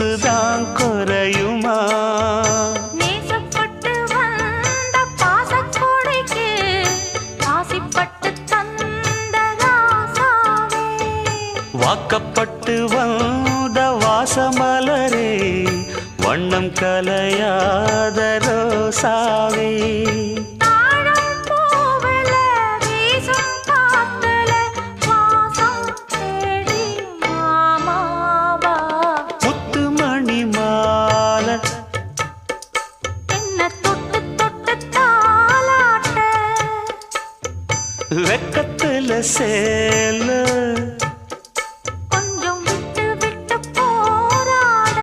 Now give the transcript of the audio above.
கொசுதான் குறையுமா? நேசப்பட்டு வந்த பாசக்கோடைக்கு ஆசிப்பட்டு தந்த ராசாவே, வாக்கப்பட்டு வந்த வாசமலரே, வண்ணம் கலையாத ரோசாவே. தாழம் பூவுல வீசும் காத்துல வாசம் தேடி மாமாவா, முத்துமணி மாலை என்ன தொட்டு தொட்டு தாலாட்ட, வெக்கத்துல